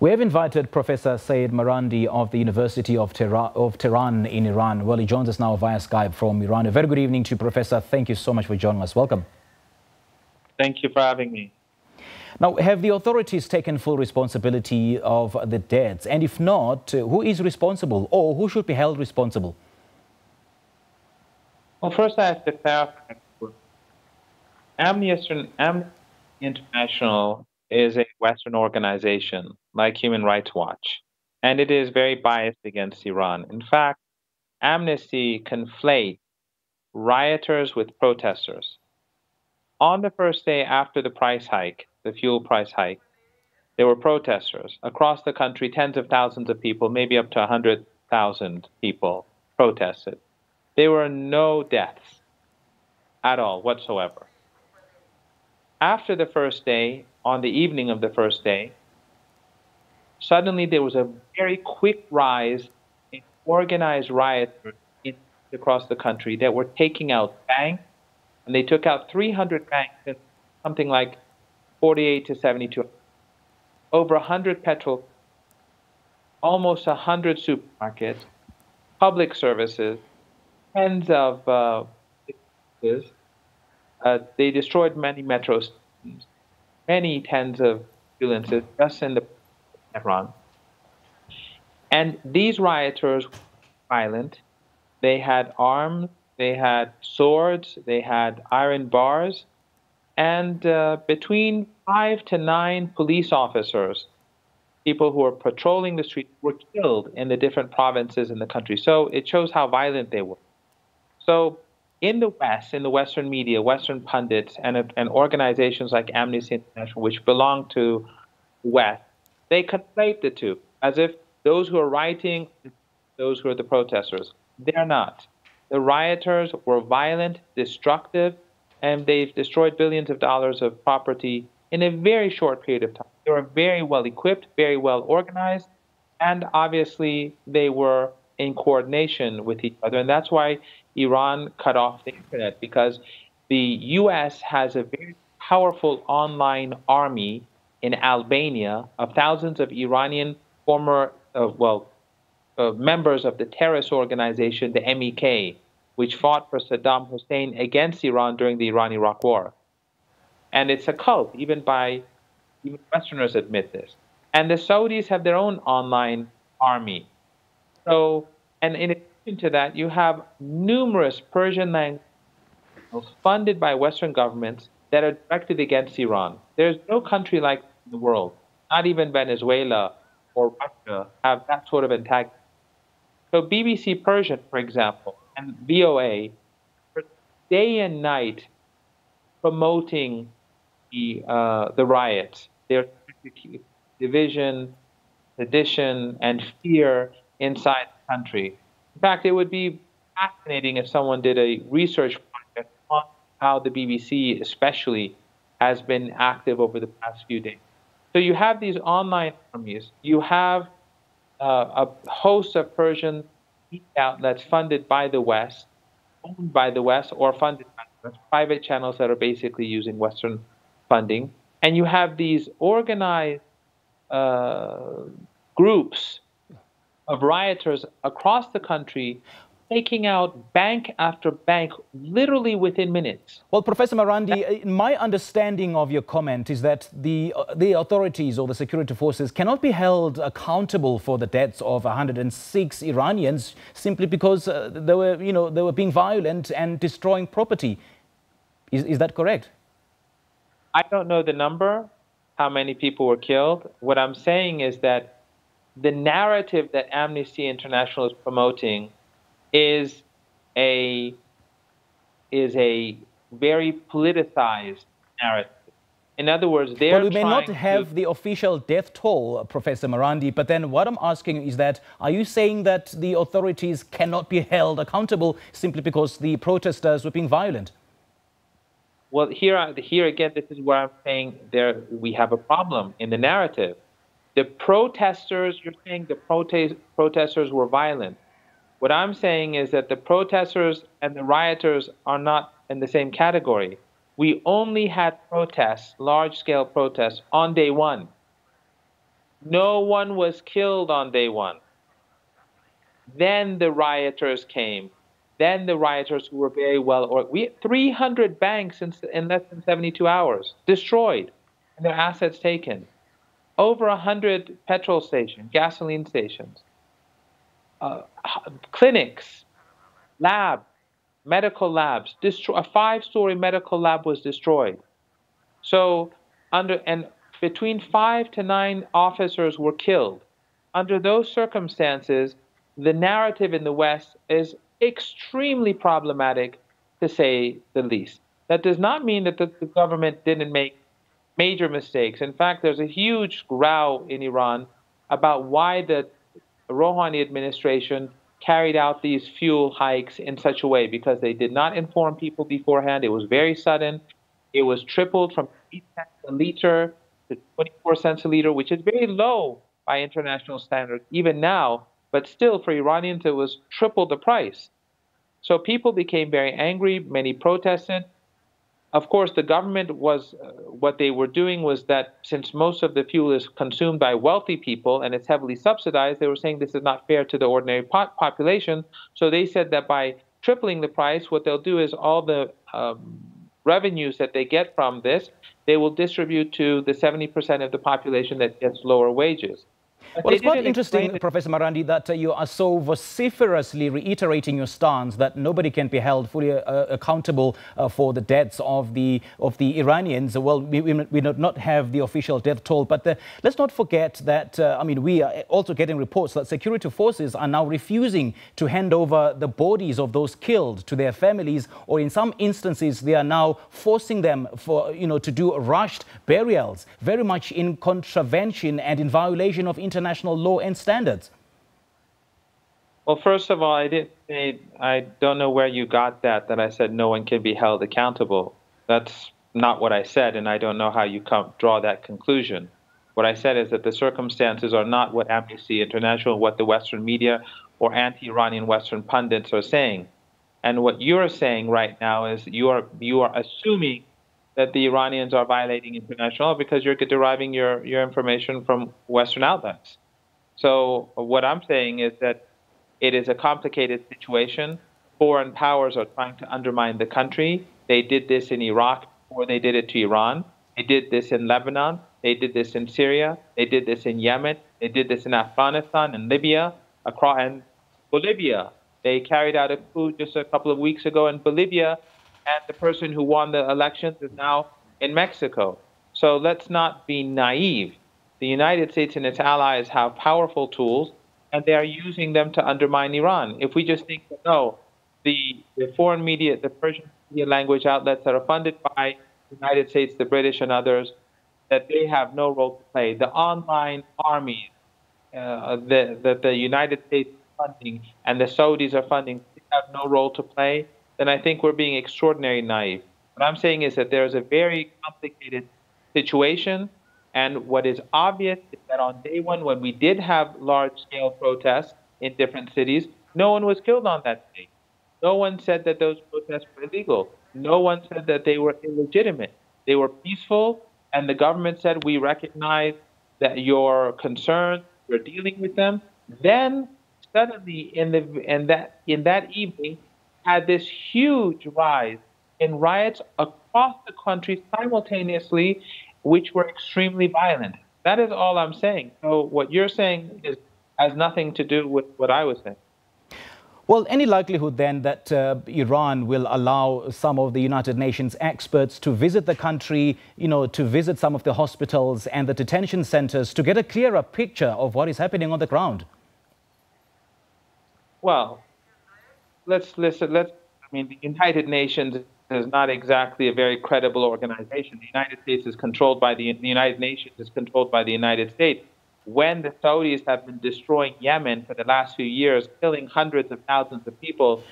We have invited Professor Seyed Marandi of the University of Tehran in Iran. Well, he joins us now via Skype from Iran. A very good evening to you, Professor. Thank you so much for joining us. Welcome. Thank you for having me. Now, have the authorities taken full responsibility of the deaths? And if not, who is responsible or who should be held responsible? Well, first I have to clarify. Amnesty International is a Western organization like Human Rights Watch, and it is very biased against Iran. In fact, Amnesty conflates rioters with protesters. On the first day after the price hike, the fuel price hike, there were protesters across the country. Tens of thousands of people, maybe up to 100,000 people, protested. There were no deaths at all whatsoever. After the first day, on the evening of the first day, suddenly there was a very quick rise in organized rioters across the country that were taking out banks, and they took out 300 banks in something like 48 to 72, over 100 petrol, almost 100 supermarkets, public services, tens of they destroyed many metro stations, many tens of ambulances just in the Tehran. And these rioters were violent. They had arms, they had swords, they had iron bars, and between 5 to 9 police officers, people who were patrolling the street, were killed in the different provinces in the country. So it shows how violent they were. So in the West, in the Western media, Western pundits, and organizations like Amnesty International, which belong to the West, they conflate the two, as if those who are rioting, those who are the protesters. They're not. The rioters were violent, destructive, and they've destroyed billions of dollars of property in a very short period of time. They were very well equipped, very well organized, and obviously they were in coordination with each other. And that's why Iran cut off the internet, because the U.S. has a very powerful online army in Albania of thousands of Iranian former, members of the terrorist organization, the MEK, which fought for Saddam Hussein against Iran during the Iran-Iraq War. And it's a cult, even Westerners admit this. And the Saudis have their own online army. So, and in addition to that, you have numerous Persian language funded by Western governments that are directed against Iran. There's no country like this in the world, not even Venezuela or Russia, have that sort of antagonism. So BBC Persian, for example, and VOA, day and night promoting the riots, their division, sedition, and fear inside the country. In fact, it would be fascinating if someone did a research project on how the BBC especially has been active over the past few days. So you have these online armies, you have a host of Persian media outlets funded by the West, owned by the West, or funded by the West, private channels that are basically using Western funding. And you have these organized groups of rioters across the country taking out bank after bank, literally within minutes. Well, Professor Marandi, my understanding of your comment is that the authorities or the security forces cannot be held accountable for the deaths of 106 Iranians simply because they were being violent and destroying property. Is that correct? I don't know the number, how many people were killed. What I'm saying is that the narrative that Amnesty International is promoting is a very politicized narrative. In other words, they're Well, we may not have the official death toll, Professor Marandi, but then what I'm asking is that, are you saying that the authorities cannot be held accountable simply because the protesters were being violent? Well, here again, this is where I'm saying we have a problem in the narrative. The protesters, you're saying the protesters were violent. What I'm saying is that the protesters and the rioters are not in the same category. We only had protests, large-scale protests, on day one. No one was killed on day one. Then the rioters came. Then the rioters who were very well organized. We had 300 banks in less than 72 hours, destroyed, and their assets taken. Over 100 petrol stations, gasoline stations, clinics, labs, medical labs. A five-story medical lab was destroyed. So and between 5 to 9 officers were killed. Under those circumstances, the narrative in the West is extremely problematic, to say the least. That does not mean that the government didn't make major mistakes. In fact, there's a huge row in Iran about why the Rouhani administration carried out these fuel hikes in such a way, because they did not inform people beforehand. It was very sudden. It was tripled from 8 cents a liter to 24 cents a liter, which is very low by international standards, even now. But still, for Iranians, it was triple the price. So people became very angry. Many protested. Of course, the government was, what they were doing was that since most of the fuel is consumed by wealthy people and it's heavily subsidized, they were saying this is not fair to the ordinary population. So they said that by tripling the price, what they'll do is all the revenues that they get from this, they will distribute to the 70% of the population that gets lower wages. Well, it's quite interesting, Professor Marandi, that you are so vociferously reiterating your stance that nobody can be held fully accountable for the deaths of the Iranians. Well, we do not have the official death toll, but let's not forget that, I mean, we are also getting reports that security forces are now refusing to hand over the bodies of those killed to their families, or in some instances, they are now forcing them to do rushed burials, very much in contravention and in violation of international law and standards. Well, first of all, I don't know where you got that I said no one can be held accountable. That's not what I said, and I don't know how you draw that conclusion. What I said is that the circumstances are not what Amnesty International, what the Western media or anti-Iranian Western pundits are saying. And what you're saying right now is you are assuming that the Iranians are violating international law because you're deriving your information from Western outlets. So what I'm saying is that it is a complicated situation. Foreign powers are trying to undermine the country. They did this in Iraq before they did it to Iran. They did this in Lebanon. They did this in Syria. They did this in Yemen. They did this in Afghanistan and Libya, and Bolivia. They carried out a coup just a couple of weeks ago in Bolivia, and the person who won the elections is now in Mexico. So let's not be naive. The United States and its allies have powerful tools, and they are using them to undermine Iran. If we just think that, no, the foreign media, the Persian media language outlets that are funded by the United States, the British, and others, that they have no role to play. The online armies that the United States is funding and the Saudis are funding, they have no role to play, then I think we're being extraordinarily naive. What I'm saying is that there's a very complicated situation, and what is obvious is that on day one, when we did have large-scale protests in different cities, no one was killed on that day. No one said that those protests were illegal. No one said that they were illegitimate. They were peaceful, and the government said, we recognize that your concerns, you're dealing with them. Then suddenly, in that evening, had this huge rise in riots across the country simultaneously, which were extremely violent. That is all I'm saying. So what you're saying has nothing to do with what I was saying. Well, any likelihood then that Iran will allow some of the United Nations experts to visit the country, to visit some of the hospitals and the detention centers to get a clearer picture of what is happening on the ground? Well, let's listen. I mean, the United Nations is not exactly a very credible organization. The United States is controlled by the United Nations is controlled by the United States. When the Saudis have been destroying Yemen for the last few years, killing hundreds of thousands of people,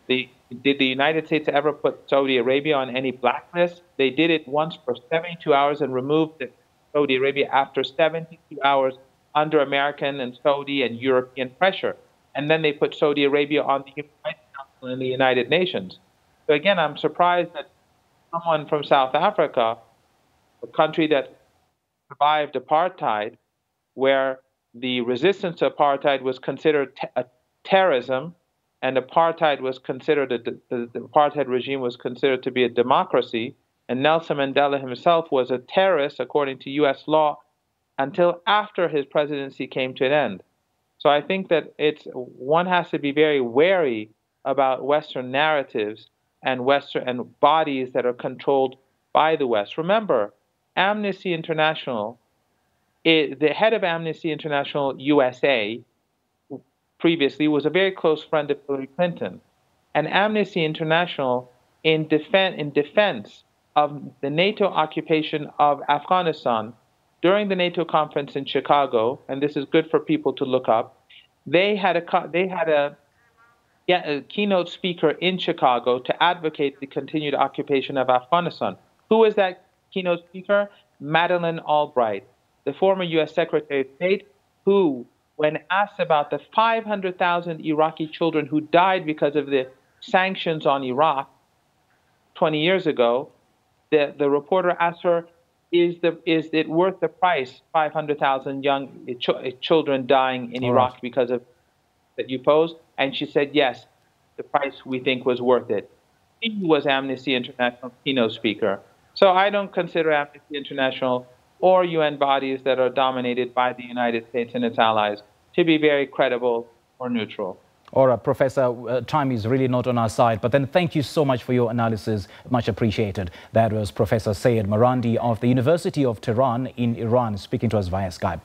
did the United States ever put Saudi Arabia on any blacklist? They did it once for 72 hours and removed Saudi Arabia after 72 hours under American and Saudi and European pressure. And then they put Saudi Arabia on the Human Rights Council in the United Nations. So again, I'm surprised that someone from South Africa, a country that survived apartheid, where the resistance to apartheid was considered a terrorism, and apartheid was considered the apartheid regime was considered to be a democracy, and Nelson Mandela himself was a terrorist according to U.S. law until after his presidency came to an end. So I think that one has to be very wary about Western narratives and bodies that are controlled by the West. Remember, Amnesty International, the head of Amnesty International USA previously was a very close friend of Hillary Clinton. And Amnesty International, in defense of the NATO occupation of Afghanistan, during the NATO conference in Chicago, and this is good for people to look up, they had a keynote speaker in Chicago to advocate the continued occupation of Afghanistan. Who was that keynote speaker? Madeleine Albright, the former U.S. Secretary of State, who, when asked about the 500,000 Iraqi children who died because of the sanctions on Iraq 20 years ago, the reporter asked her, is it worth the price, 500,000 young children dying in Iraq because of that you posed? And she said, yes, the price we think was worth it. She was Amnesty International keynote speaker. So I don't consider Amnesty International or UN bodies that are dominated by the United States and its allies to be very credible or neutral. All right, Professor, time is really not on our side, but then thank you so much for your analysis. Much appreciated. That was Professor Seyed Marandi of the University of Tehran in Iran speaking to us via Skype.